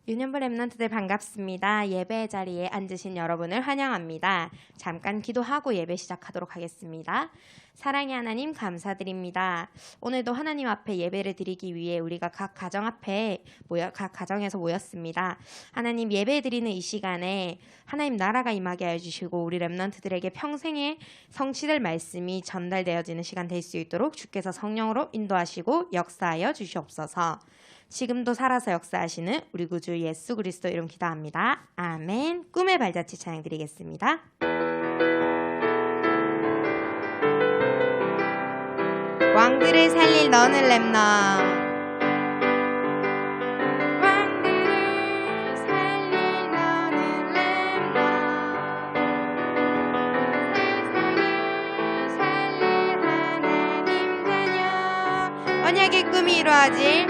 유년부 랩런트들 반갑습니다. 예배의 자리에 앉으신 여러분을 환영합니다. 잠깐 기도하고 예배 시작하도록 하겠습니다. 사랑의 하나님 감사드립니다. 오늘도 하나님 앞에 예배를 드리기 위해 우리가 각 가정에서 모였습니다. 하나님 예배 드리는 이 시간에 하나님 나라가 임하게 하여 주시고 우리 랩런트들에게 평생에 성취될 말씀이 전달되어지는 시간 될 수 있도록 주께서 성령으로 인도하시고 역사하여 주시옵소서. 지금도 살아서 역사하시는 우리 구주 예수 그리스도 이름 기도합니다. 아멘. 꿈의 발자취 찬양 드리겠습니다. 왕들을 살릴 너는 렘넌트. 왕들을 살릴 너는 렘넌트. 세상을 살릴 하나님 자녀. 언약의 꿈이 이루어질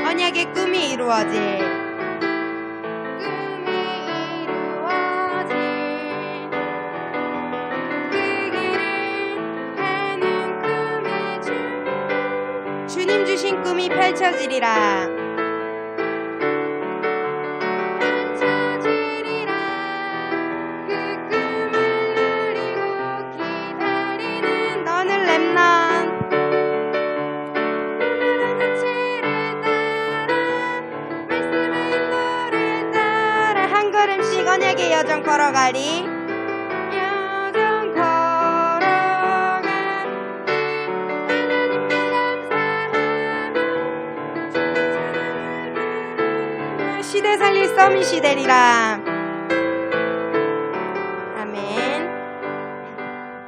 언약의 꿈이 이루어질 그 길을 가는 꿈의 주님 주신 꿈이 펼쳐지리라. 그 꿈을 누리고 기다리는 너는 렘넌트. 언약의 여정 걸어가리. 여정 걸어가리. 시대 살릴 서밋이 되리라. 아멘.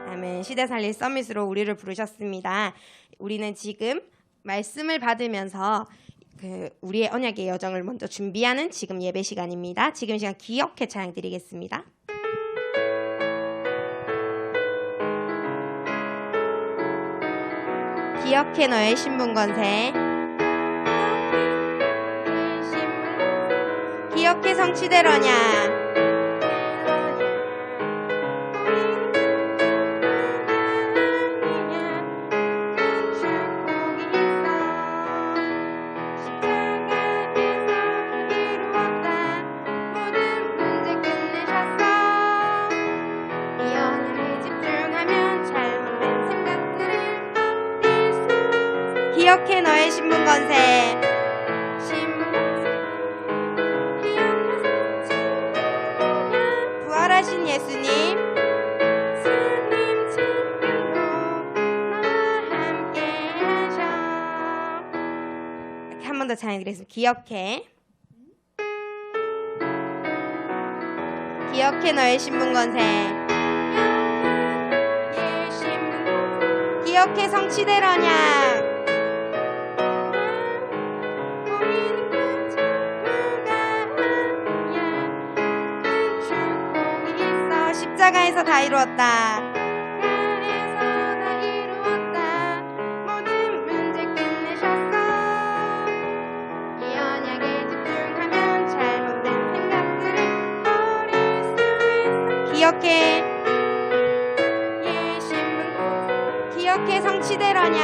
아멘. 시대 살릴 서밋으로 우리를 부르셨습니다. 우리는 지금 말씀을 받으면서 우리의 언약의 여정을 먼저 준비하는 지금 예배 시간입니다. 지금 시간 기억해 찬양 드리겠습니다. 기억해 너의 신분 권세. 기억해 성취되려냐. 기억해 너의 신분 권세. 부활하신 예수님. 이렇게 한 번 더 찬양드리겠습니다. 기억해. 기억해 너의 신분 권세. 기억해 성취되려냐. 십자가에서 다 이루었다. 모든 문제 끝내셨어. 이 언약에 집중하면 잘못된 생각들을 버릴 수 있어. 기억해. 기억해 성취되려냐.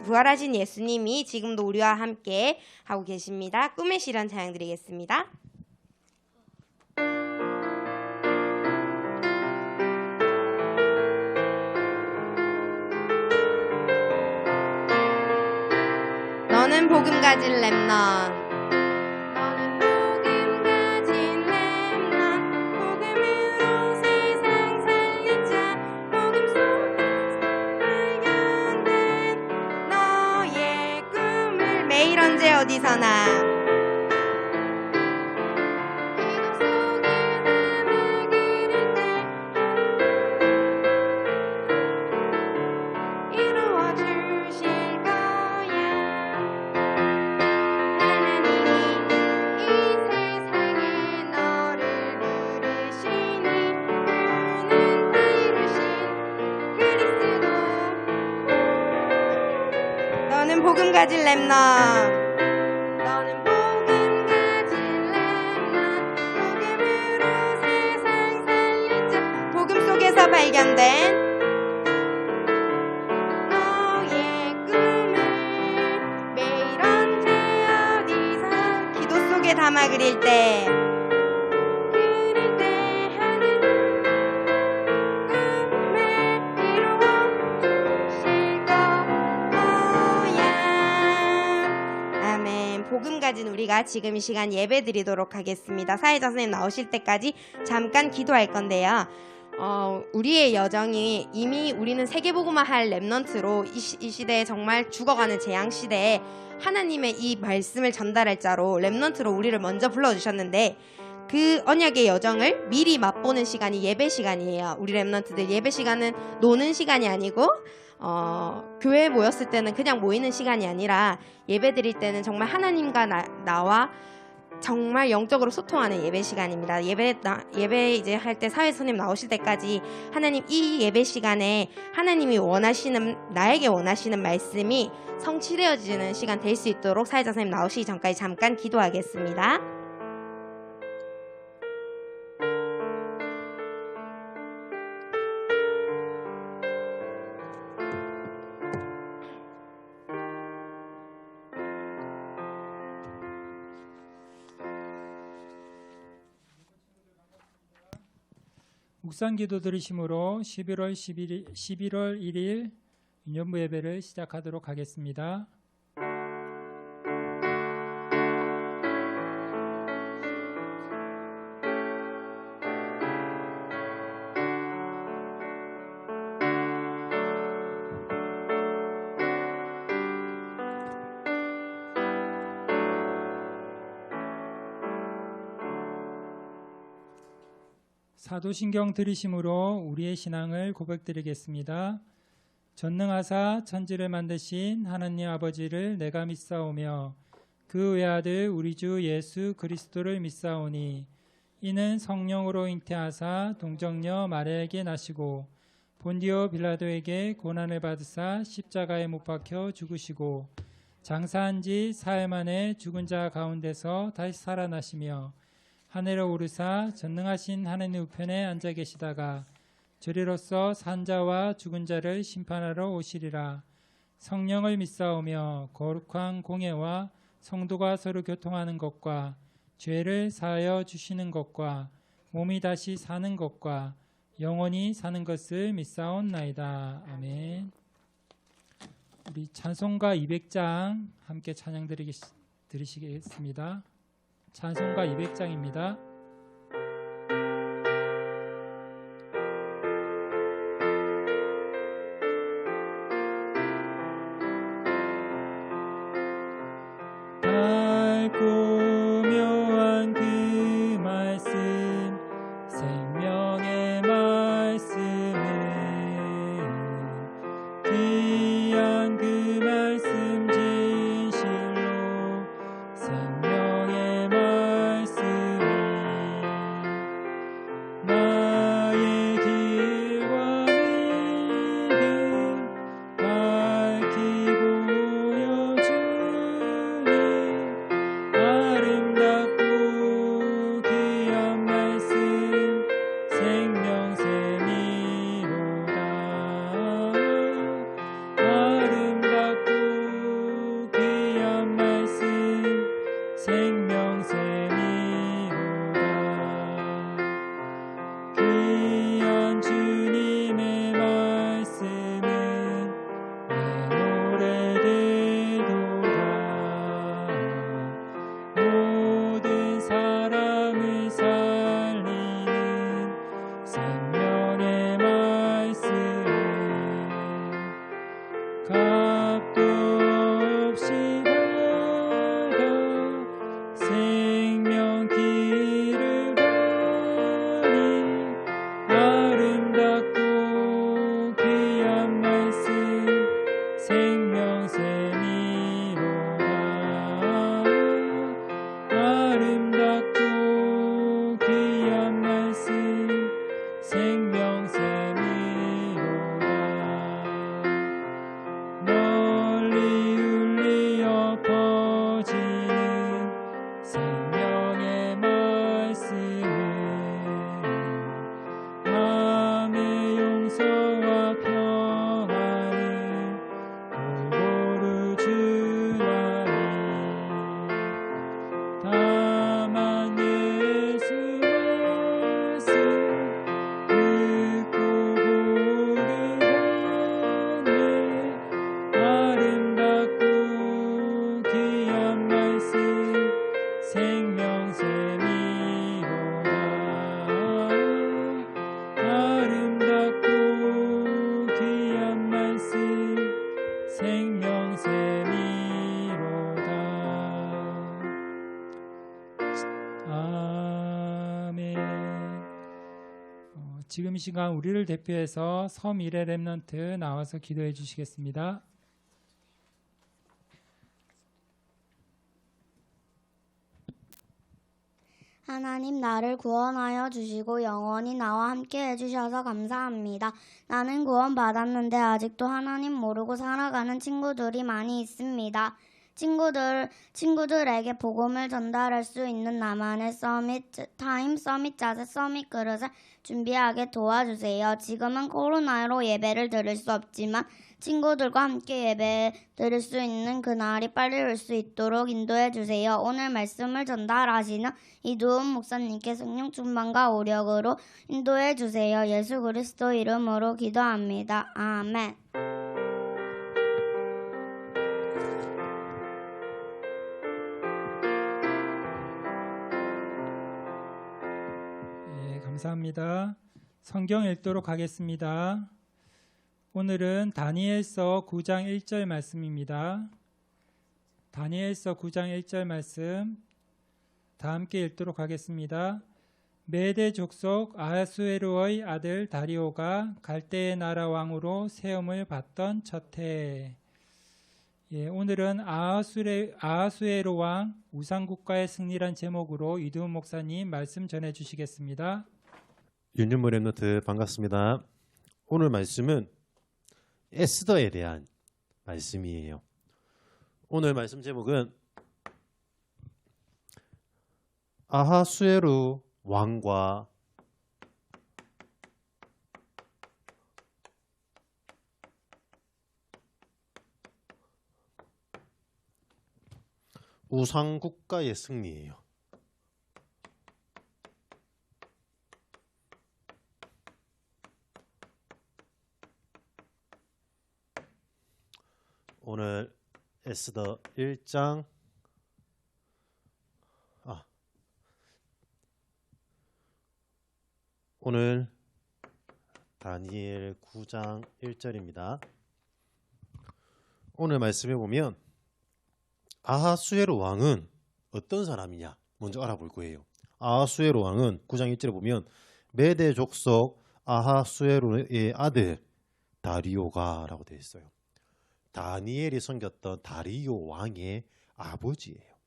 부활하신 예수님이 지금도 우리와 함께 하고 계십니다. 꿈의 실현 찬양 드리겠습니다. 너는 복음 가진 렘넌트. 너는 복음 가진 렘넌트. 복음으로 세상 살리자. 복음 속에서 발견된 너의 꿈을 매일 언제 어디서나 복음 가진 렘넌트. 너는 복음 가진 렘넌트. 복음으로 세상 살리자. 복음 속에서 발견된 너의 꿈을 매일 언제 어디서 기도 속에 담아 그릴 때 복음 가진 우리가 지금 이 시간 예배 드리도록 하겠습니다. 사회자 선생님 나오실 때까지 잠깐 기도할 건데요. 우리의 여정이 이미 우리는 세계복음화 할 렘넌트로 이 시대에 정말 죽어가는 재앙시대에 하나님의 이 말씀을 전달할 자로 렘넌트로 우리를 먼저 불러주셨는데 그 언약의 여정을 미리 맛보는 시간이 예배 시간이에요. 우리 렘넌트들 예배 시간은 노는 시간이 아니고 교회에 모였을 때는 그냥 모이는 시간이 아니라 예배 드릴 때는 정말 하나님과 나와 정말 영적으로 소통하는 예배 시간입니다. 예배 이제 할 때 사회 선생님 나오실 때까지 하나님 이 예배 시간에 하나님이 나에게 원하시는 말씀이 성취되어지는 시간 될 수 있도록 사회자 선생님 나오시기 전까지 잠깐 기도하겠습니다. 묵상기도 들으심으로 11월 1일 유년부 예배를 시작하도록 하겠습니다. 사도신경 들으심으로 우리의 신앙을 고백드리겠습니다. 전능하사 천지를 만드신 하나님 아버지를 내가 믿사오며 그 외아들 우리 주 예수 그리스도를 믿사오니 이는 성령으로 잉태하사 동정녀 마리아에게 나시고 본디오 빌라도에게 고난을 받으사 십자가에 못 박혀 죽으시고 장사한 지 사흘 만에 죽은 자 가운데서 다시 살아나시며 하늘에 오르사 전능하신 하나님 우편에 앉아 계시다가 저리로서 산자와 죽은 자를 심판하러 오시리라. 성령을 믿사오며 거룩한 공예와 성도가 서로 교통하는 것과 죄를 사하여 주시는 것과 몸이 다시 사는 것과 영원히 사는 것을 믿사옵나이다. 아멘. 우리 찬송가 200장 함께 찬양 드리시겠습니다. 찬송가 200장입니다. 밝고 묘한 그 말씀 생명의 말씀은 귀한 그 말씀 진실로 생명의 말씀이 아멘. 지금 이 시간 우리를 대표해서 서미래 렘넌트 나와서 기도해 주시겠습니다. 하나님 나를 구원하여 주시고 영원히 나와 함께 해주셔서 감사합니다. 나는 구원받았는데 아직도 하나님 모르고 살아가는 친구들이 많이 있습니다. 친구들에게 복음을 전달할 수 있는 나만의 서밋 자세, 서밋 그릇을 준비하게 도와주세요. 지금은 코로나로 예배를 드릴 수 없지만 친구들과 함께 예배 드릴 수 있는 그날이 빨리 올 수 있도록 인도해 주세요. 오늘 말씀을 전달하시는 이두훈 목사님께 성령 충만과 오력으로 인도해 주세요. 예수 그리스도 이름으로 기도합니다. 아멘. 감사합니다. 성경 읽도록 하겠습니다. 오늘은 다니엘서 9장 1절 말씀입니다. 다니엘서 9장 1절 말씀 다 함께 읽도록 하겠습니다. 메대 족속 아하수에로의 아들 다리오가 갈대의 나라 왕으로 세움을 받던 첫해. 오늘은 아하수에로 왕 우상국가의 승리란 제목으로 이두훈 목사님 말씀 전해 주시겠습니다. 윤윤모 렘넌트 반갑습니다. 오늘 말씀은 에스더에 대한 말씀이에요. 오늘 말씀 제목은 아하수에로 왕과 우상국가의 승리예요. 오늘 에스더 1장 오늘 다니엘 9장 1절입니다. 오늘 말씀해 보면 아하수에로 왕은 어떤 사람이냐 먼저 알아볼 거예요. 아하수에로 왕은 9장 1절에 보면 메대 족속 아하수에로의 아들 다리오가 라고 되어 있어요. 다니엘이 섬겼던 다리오 왕의 아버지예요.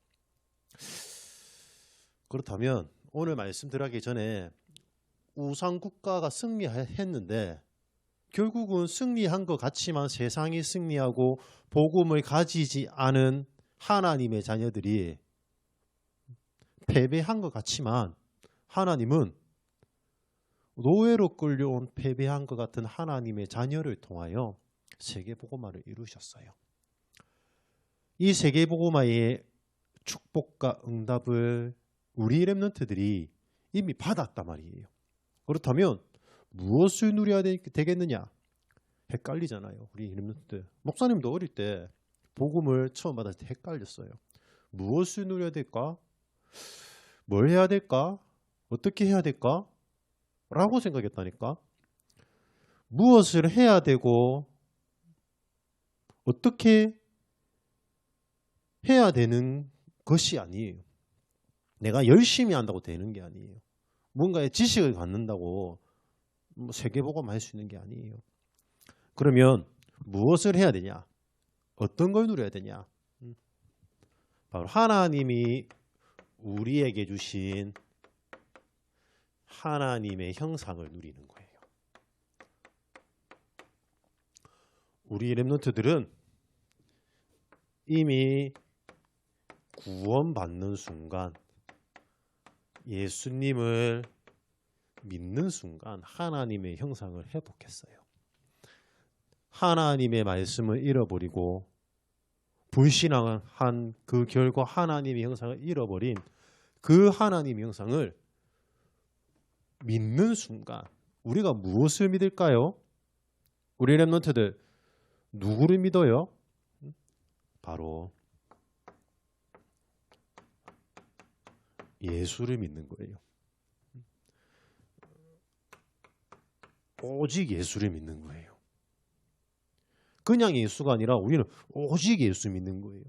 그렇다면 오늘 말씀 들어가기 전에 우상국가가 승리했는데 결국은 승리한 것 같지만 세상이 승리하고 복음을 가지지 않은 하나님의 자녀들이 패배한 것 같지만 하나님은 노예로 끌려온 패배한 것 같은 하나님의 자녀를 통하여 세계복음화를 이루셨어요. 이 세계복음화의 축복과 응답을 우리 렘넌트들이 이미 받았단 말이에요. 그렇다면 무엇을 누려야 되겠느냐? 헷갈리잖아요. 우리 렘넌트들. 목사님도 어릴 때 복음을 처음 받았을 때 헷갈렸어요. 무엇을 누려야 될까? 뭘 해야 될까? 어떻게 해야 될까? 라고 생각했다니까. 무엇을 해야 되고 어떻게 해야 되는 것이 아니에요. 내가 열심히 한다고 되는 게 아니에요. 뭔가의 지식을 갖는다고 세계복음화 할 수 있는 게 아니에요. 그러면 무엇을 해야 되냐? 어떤 걸 누려야 되냐? 바로 하나님이 우리에게 주신 하나님의 형상을 누리는 거예요. 우리 렘넌트들은 이미 구원받는 순간, 예수님을 믿는 순간 하나님의 형상을 회복했어요. 하나님의 말씀을 잃어버리고 불신앙한 그 결과 하나님의 형상을 잃어버린 그 하나님의 형상을 믿는 순간 우리가 무엇을 믿을까요? 우리 렘넌트들 누구를 믿어요? 바로 예수를 믿는 거예요. 오직 예수를 믿는 거예요. 그냥 예수가 아니라 우리는 오직 예수 믿는 거예요.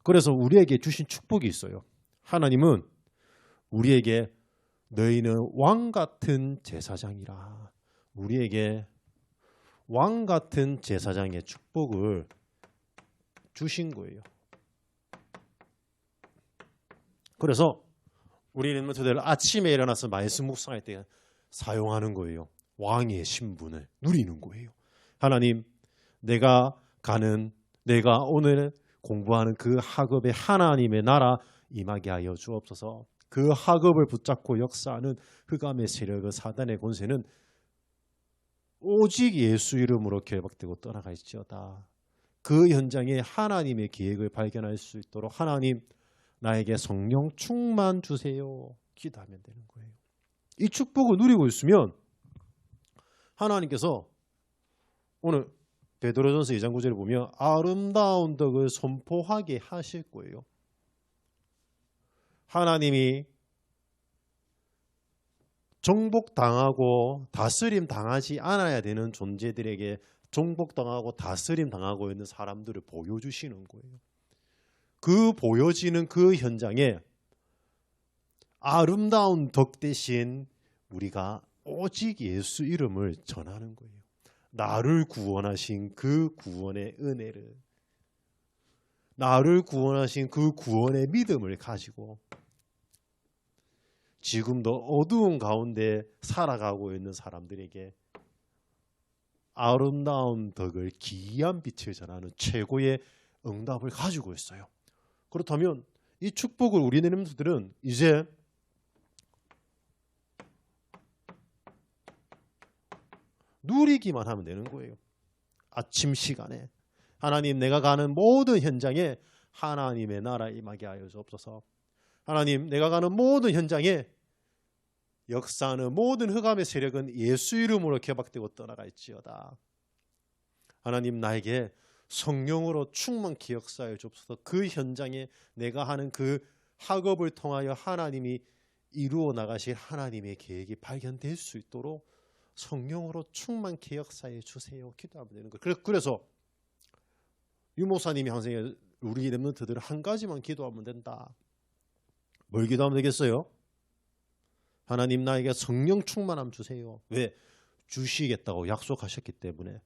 그래서 우리에게 주신 축복이 있어요. 하나님은 우리에게 너희는 왕 같은 제사장이라. 우리에게 왕 같은 제사장의 축복을 주신 거예요. 그래서 우리는 멤버들 아침에 일어나서 말씀 묵상할 때 사용하는 거예요. 왕의 신분을 누리는 거예요. 하나님, 내가 오늘 공부하는 그 학업에 하나님의 나라 임하게 하여 주옵소서. 그 학업을 붙잡고 역사하는 흑암의 세력의 사단의 권세는 오직 예수 이름으로 결박되고 떠나갈지어다. 그 현장에 하나님의 계획을 발견할 수 있도록 하나님, 나에게 성령 충만 주세요. 기도하면 되는 거예요. 이 축복을 누리고 있으면 하나님께서 오늘 베드로전서 2장 9절을 보면 아름다운 덕을 선포하게 하실 거예요. 하나님이 정복당하고 다스림 당하지 않아야 되는 존재들에게 정복당하고 다스림 당하고 있는 사람들을 보여주시는 거예요. 그 보여지는 그 현장에 아름다운 덕 대신 우리가 오직 예수 이름을 전하는 거예요. 나를 구원하신 그 구원의 은혜를, 나를 구원하신 그 구원의 믿음을 가지고 지금도 어두운 가운데 살아가고 있는 사람들에게 아름다운 덕을, 기이한 빛을 전하는 최고의 응답을 가지고 있어요. 그렇다면 이 축복을 우리 멤버들은 이제 누리기만 하면 되는 거예요. 아침 시간에 하나님, 내가 가는 모든 현장에 하나님의 나라 임하게 하여 주옵소서. 하나님, 내가 가는 모든 현장에 역사하는 모든 흑암의 세력은 예수 이름으로 개박되고 떠나갈지어다. 하나님, 나에게 성령으로 충만케 역사하여 주옵소서. 그 현장에 내가 하는 그 학업을 통하여 하나님이 이루어 나가실 하나님의 계획이 발견될 수 있도록 성령으로 충만케 역사해 주세요. 기도하면 되는 거예요. 그래서 유목사님이 항상 우리 렘넌트들은 한 가지만 기도하면 된다. 뭘 기도하면 되겠어요? 하나님, 나에게 성령 충만함 주세요. 왜? 주시겠다고 약속하셨기 때문에.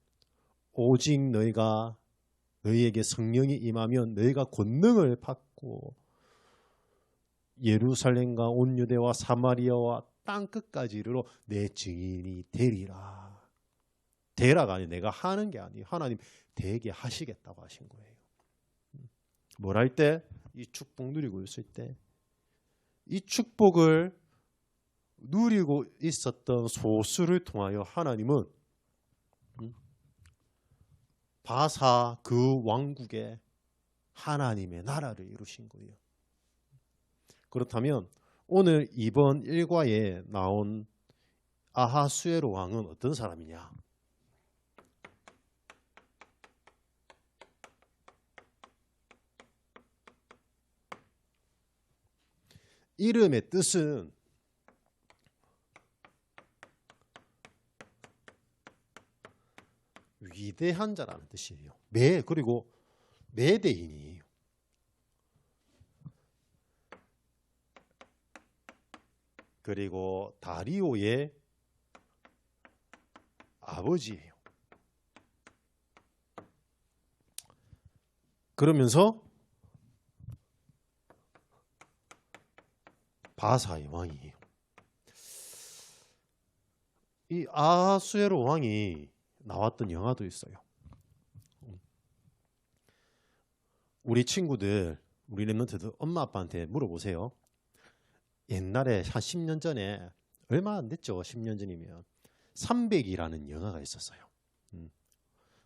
오직 너희에게 성령이 임하면 너희가 권능을 받고 예루살렘과 온 유대와 사마리아와 땅 끝까지 이르러 내 증인이 되리라. 되라가 아니 내가 하는 게 아니에요. 하나님 되게 하시겠다고 하신 거예요. 뭘 할 때? 이 축복 누리고 있을 때. 이 축복을 누리고 있었던 소수를 통하여 하나님은 바사 그 왕국에 하나님의 나라를 이루신 거예요. 그렇다면 오늘 이번 일과에 나온 아하수에로 왕은 어떤 사람이냐? 이름의 뜻은 위대한 자라는 뜻이에요. 그리고 메대인이에요. 그리고 다리오의 아버지예요. 그러면서 바사의 왕이에요. 이 아하수에로 왕이 나왔던 영화도 있어요. 우리 친구들, 우리 렘넌트들 엄마 아빠한테 물어보세요. 옛날에 한 10년 전에, 얼마 안 됐죠? 10년 전이면 300이라는 영화가 있었어요.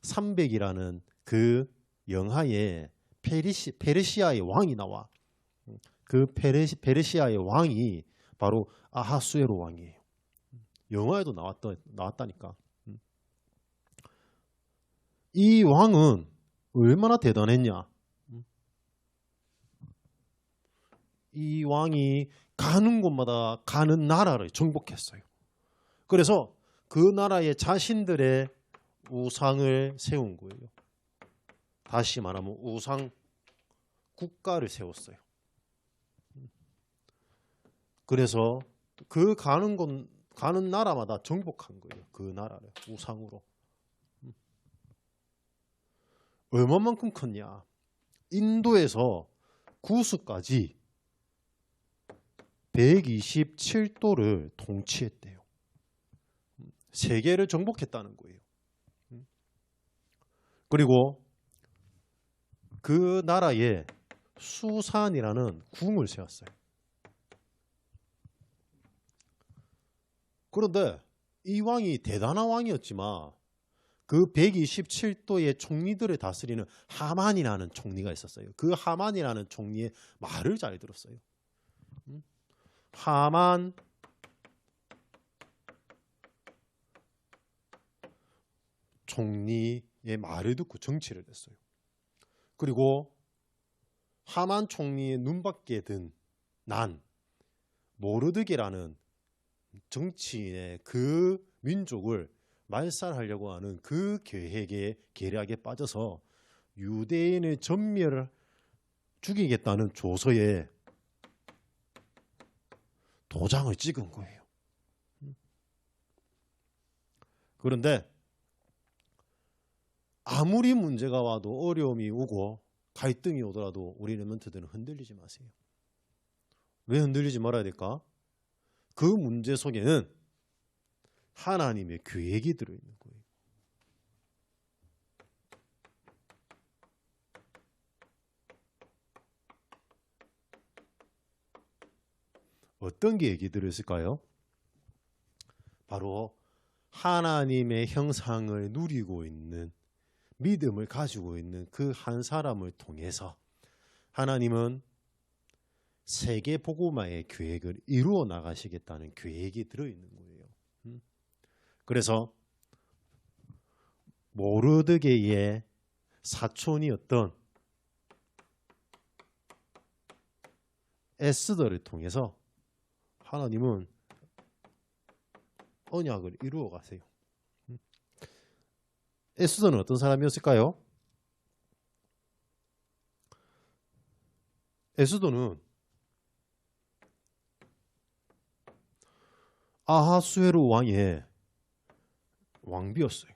300이라는 그 영화에 페르시아의 왕이 나와. 그 페르시아의 왕이 바로 아하수에로 왕이에요. 영화에도 나왔다니까. 이 왕은 얼마나 대단했냐? 이 왕이 가는 곳마다 가는 나라를 정복했어요. 그래서 그 나라에 자신들의 우상을 세운 거예요. 다시 말하면 우상 국가를 세웠어요. 그래서 그 가는 나라마다 정복한 거예요. 그 나라를 우상으로. 얼마만큼 컸냐? 인도에서 구스까지 127도를 통치했대요. 세계를 정복했다는 거예요. 그리고 그 나라에 수산이라는 궁을 세웠어요. 그런데 이 왕이 대단한 왕이었지만 그 127도의 총리들을 다스리는 하만이라는 총리가 있었어요. 그 하만이라는 총리의 말을 잘 들었어요. 하만 총리의 말을 듣고 정치를 했어요. 그리고 하만 총리의 눈밖에 든 난 모르드게라는 정치인의 그 민족을 말살하려고 하는 그 계략에 빠져서 유대인의 전멸을 죽이겠다는 조서에 도장을 찍은 거예요. 그런데 아무리 문제가 와도 어려움이 오고 갈등이 오더라도 우리 렘넌트들은 흔들리지 마세요. 왜 흔들리지 말아야 될까? 그 문제 속에는 하나님의 계획이 들어있는 거예요. 어떤 계획이 들어있을까요? 바로 하나님의 형상을 누리고 있는 믿음을 가지고 있는 그 한 사람을 통해서 하나님은 세계 복음화의 계획을 이루어 나가시겠다는 계획이 들어있는 거예요. 그래서 모르드게의 사촌이었던 에스더를 통해서 하나님은 언약을 이루어 가세요. 에스더는 어떤 사람이었을까요? 에스더는 아하수에로 왕의 왕비였어요.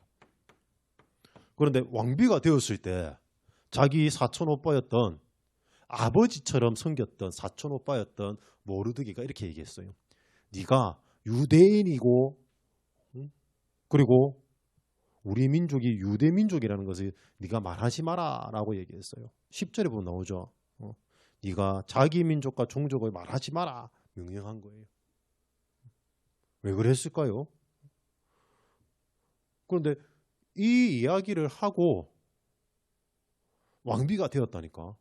그런데 왕비가 되었을 때 자기 사촌 오빠였던 아버지처럼 섬겼던 사촌 오빠였던 모르드게가 이렇게 얘기했어요. 네가 유대인이고 그리고 우리 민족이 유대 민족이라는 것을 네가 말하지 마라 라고 얘기했어요. 10절에 보면 나오죠. 네가 자기 민족과 종족을 말하지 마라 명령한 거예요. 왜 그랬을까요? 그런데 이 이야기를 하고 왕비가 되었다니까.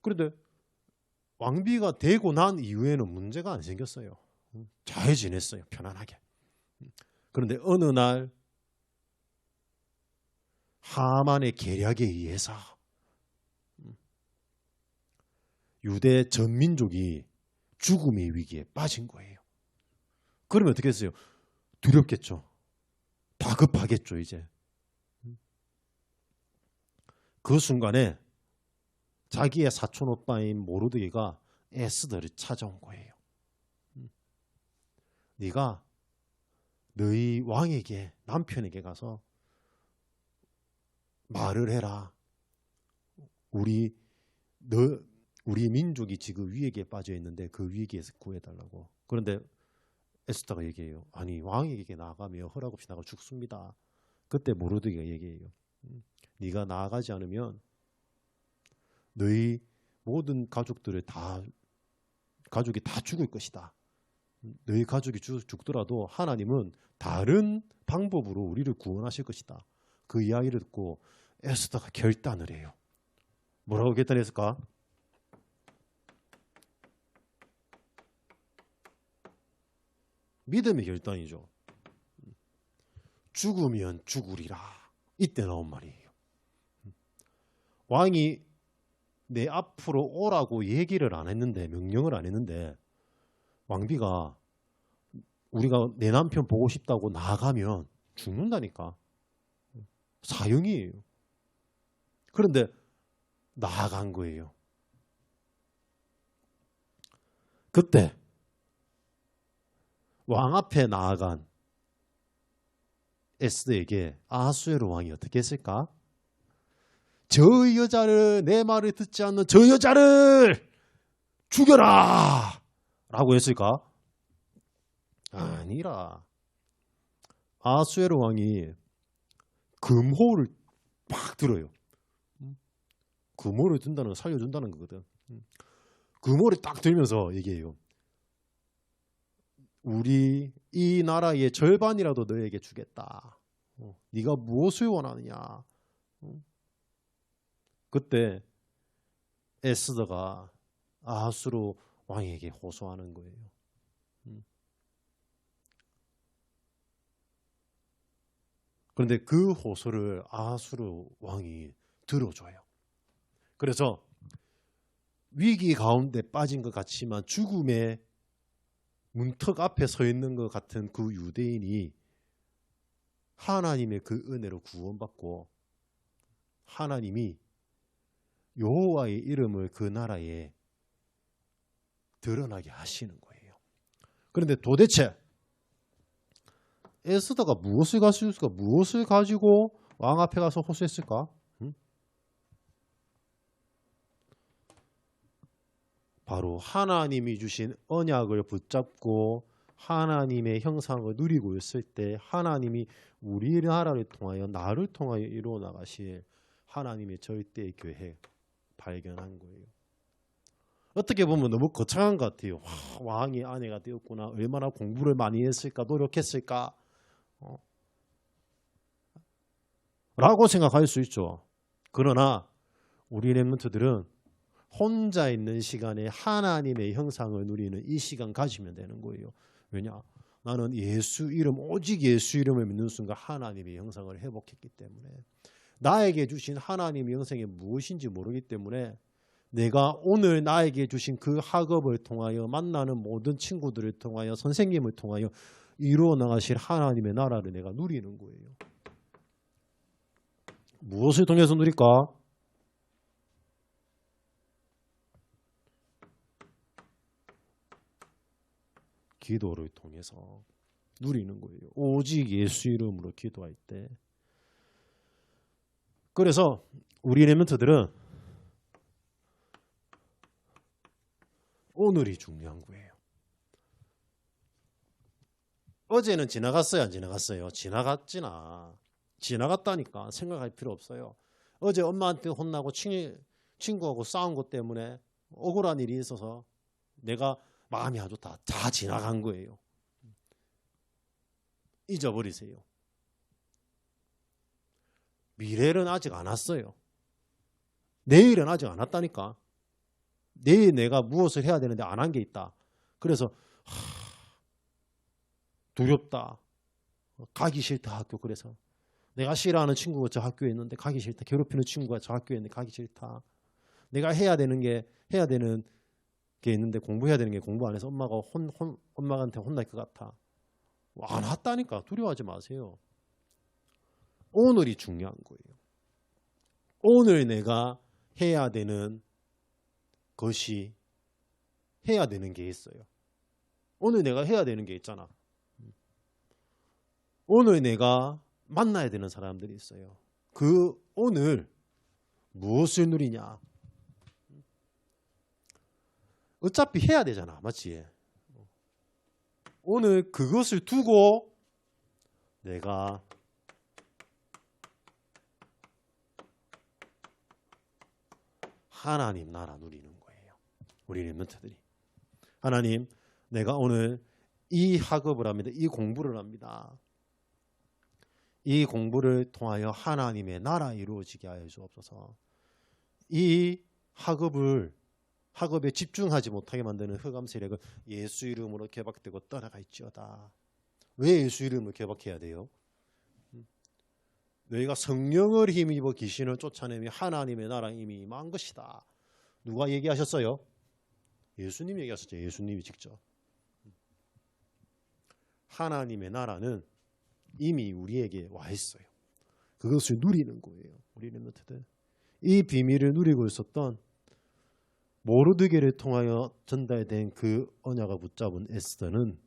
그런데 왕비가 되고 난 이후에는 문제가 안 생겼어요. 잘 지냈어요. 편안하게. 그런데 어느 날 하만의 계략에 의해서 유대 전민족이 죽음의 위기에 빠진 거예요. 그러면 어떻게 했어요? 두렵겠죠. 다급하겠죠, 이제. 그 순간에 자기의 사촌 오빠인 모르드게가 에스더를 찾아온 거예요. 네가 너희 왕에게 남편에게 가서 말을 해라. 우리 민족이 지금 위기에 빠져 있는데 그 위기에서 구해달라고. 그런데 에스더가 얘기해요. 아니 왕에게 나가면 허락 없이 나가 죽습니다. 그때 모르드게가 얘기해요. 네가 나아가지 않으면 너희 모든 가족이 다 죽을 것이다. 너희 가족이 죽더라도 하나님은 다른 방법으로 우리를 구원하실 것이다. 그 이야기를 듣고 에스더가 결단을 해요. 뭐라고 결단했을까? 믿음의 결단이죠. 죽으면 죽으리라. 이때 나온 말이에요. 왕이 내 앞으로 오라고 얘기를 안 했는데, 명령을 안 했는데 왕비가 우리가 내 남편 보고 싶다고 나가면 죽는다니까. 사형이에요. 그런데 나아간 거예요. 그때 왕 앞에 나아간 에스더에게 아하수에로 왕이 어떻게 했을까? 저 여자를, 내 말을 듣지 않는 저 여자를 죽여라! 라고 했을까? 아니라 아하수에로 왕이 금호를 팍 들어요. 금호를 든다는 건 살려준다는 거거든. 금호를 딱 들면서 얘기해요. 우리 이 나라의 절반이라도 너에게 주겠다. 네가 무엇을 원하느냐. 그때 에스더가 아하수로 왕에게 호소하는 거예요. 그런데 그 호소를 아하수로 왕이 들어줘요. 그래서 위기 가운데 빠진 것 같지만 죽음의 문턱 앞에 서 있는 것 같은 그 유대인이 하나님의 그 은혜로 구원받고 하나님이 여호와의 이름을 그 나라에 드러나게 하시는 거예요. 그런데 도대체 에스더가 무엇을 가졌을까? 무엇을 가지고 왕 앞에 가서 호소했을까? 바로 하나님이 주신 언약을 붙잡고 하나님의 형상을 누리고 있을 때 하나님이 우리나라를 통하여 나를 통하여 이루어 나가실 하나님의 절대의 계획 발견한 거예요. 어떻게 보면 너무 거창한 것 같아요. 왕이 아내가 되었구나. 얼마나 공부를 많이 했을까, 노력했을까 라고 생각할 수 있죠. 그러나 우리 렘넌트들은 혼자 있는 시간에 하나님의 형상을 누리는 이 시간 가지면 되는 거예요. 왜냐? 나는 예수 이름, 오직 예수 이름을 믿는 순간 하나님의 형상을 회복했기 때문에 나에게 주신 하나님의 형상이 무엇인지 모르기 때문에 내가 오늘 나에게 주신 그 학업을 통하여 만나는 모든 친구들을 통하여 선생님을 통하여 이루어 나가실 하나님의 나라를 내가 누리는 거예요. 무엇을 통해서 누릴까? 기도를 통해서 누리는 거예요. 오직 예수 이름으로 기도할 때. 그래서 우리 렘넌트들은 오늘이 중요한 거예요. 어제는 지나갔어요, 안 지나갔어요? 지나갔다니까. 생각할 필요 없어요. 어제 엄마한테 혼나고 친구하고 싸운 것 때문에 억울한 일이 있어서 내가 마음이 아주 다 지나간 거예요. 잊어버리세요. 미래는 아직 안 왔어요. 내일은 아직 안 왔다니까. 내일 내가 무엇을 해야 되는데 안 한 게 있다. 그래서 두렵다. 가기 싫다 학교. 그래서 내가 싫어하는 친구가 저 학교에 있는데 가기 싫다. 괴롭히는 친구가 저 학교에 있는데 가기 싫다. 내가 해야 되는 게 있는데 공부해야 되는 게 공부 안 해서 엄마한테 혼날 것 같아. 안 왔다니까. 두려워하지 마세요. 오늘이 중요한 거예요. 오늘 내가 해야 되는 것이 해야 되는 게 있어요. 오늘 내가 해야 되는 게 있잖아. 오늘 내가 만나야 되는 사람들이 있어요. 그 오늘 무엇을 누리냐? 어차피 해야 되잖아. 맞지? 오늘 그것을 두고 내가 하나님 나라 누리는 거예요. 우리 렘넌트들이. 하나님, 내가 오늘 이 학업을 합니다. 이 공부를 합니다. 이 공부를 통하여 하나님의 나라 이루어지게 하여 주옵소서. 이 학업에 집중하지 못하게 만드는 흑암 세력은 예수 이름으로 개박되고 떠나갈지어다. 왜 예수 이름을 개박해야 돼요? 너희가 성령을 힘입어 귀신을 쫓아내며 하나님의 나라 이미 임한 것이다. 누가 얘기하셨어요? 예수님이 얘기하셨죠. 예수님이 직접. 하나님의 나라는 이미 우리에게 와 있어요. 그것을 누리는 거예요. 우리 렘넌트들. 이 비밀을 누리고 있었던 모르드게를 통하여 전달된 그 언약을 붙잡은 에스더는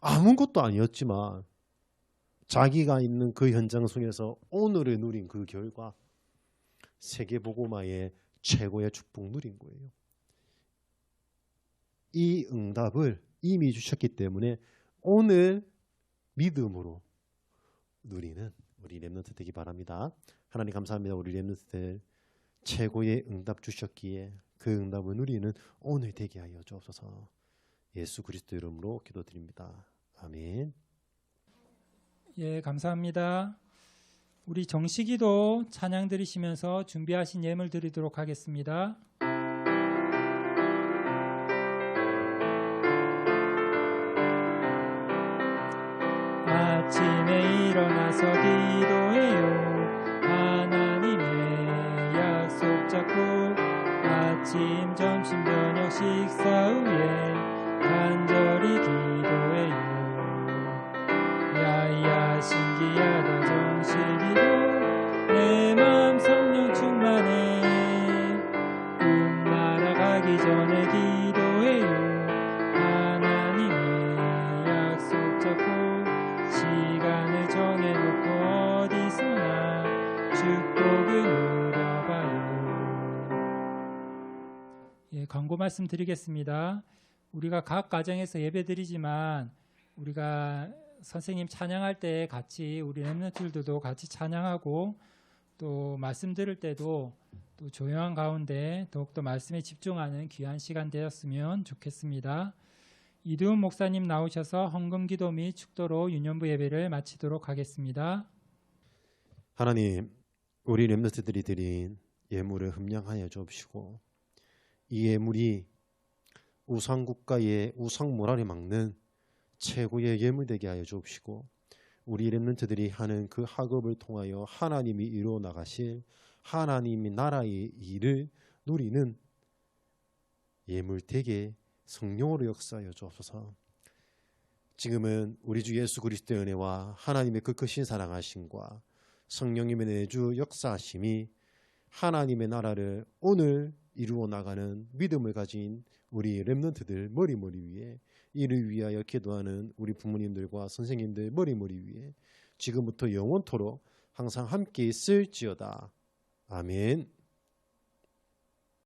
아무것도 아니었지만 자기가 있는 그 현장 속에서 오늘을 누린 그 결과 세계복음화의 최고의 축복 누린 거예요. 이 응답을 이미 주셨기 때문에 오늘 믿음으로 누리는 우리 렘넌트 되기 바랍니다. 하나님 감사합니다. 우리 렘넌트들 최고의 응답 주셨기에 그 응답을 누리는 오늘 되게 하여 주옵소서. 예수 그리스도 이름으로 기도드립니다. 아멘. 예, 감사합니다. 우리 정식기도 찬양 드리시면서 준비하신 예물 드리도록 하겠습니다. 아침에 일어나서 기도해요. 하나님의 약속 잡고 아침, 점심, 저녁 식사 후에 간절히 기도해요. 야야 신기하다 정식이도 내 맘 성령 충만해. 꿈 날아가기 전에 기도해요. 하나님의 약속 잡고 시간을 정해놓고 어디서나 축복을 누려봐요. 예, 광고 말씀 드리겠습니다. 우리가 각 가정에서 예배 드리지만 우리가 선생님 찬양할 때 같이 우리 렘넌트들도 같이 찬양하고 또 말씀 들을 때도 또 조용한 가운데 더욱더 말씀에 집중하는 귀한 시간 되었으면 좋겠습니다. 이두훈 목사님 나오셔서 헌금기도 및 축도로 유년부 예배를 마치도록 하겠습니다. 하나님, 우리 렘넌트들이 드린 예물을 흠량하여 주옵시고 이 예물이 우상국가의 우상모랄을 막는 최고의 예물 되게 하여 주옵시고 우리 렘넌트들이 하는 그 학업을 통하여 하나님이 이루어 나가실 하나님의 나라의 일을 누리는 예물 되게 성령으로 역사하여 주옵소서. 지금은 우리 주 예수 그리스도의 은혜와 하나님의 그 크신 사랑하심과 성령님의 내주 역사하심이 하나님의 나라를 오늘 이루어 나가는 믿음을 가진 우리 렘넌트들 머리 위에 이를 위하여 기도하는 우리 부모님들과 선생님들 머리 위에 지금부터 영원토록 항상 함께 있을지어다. 아멘.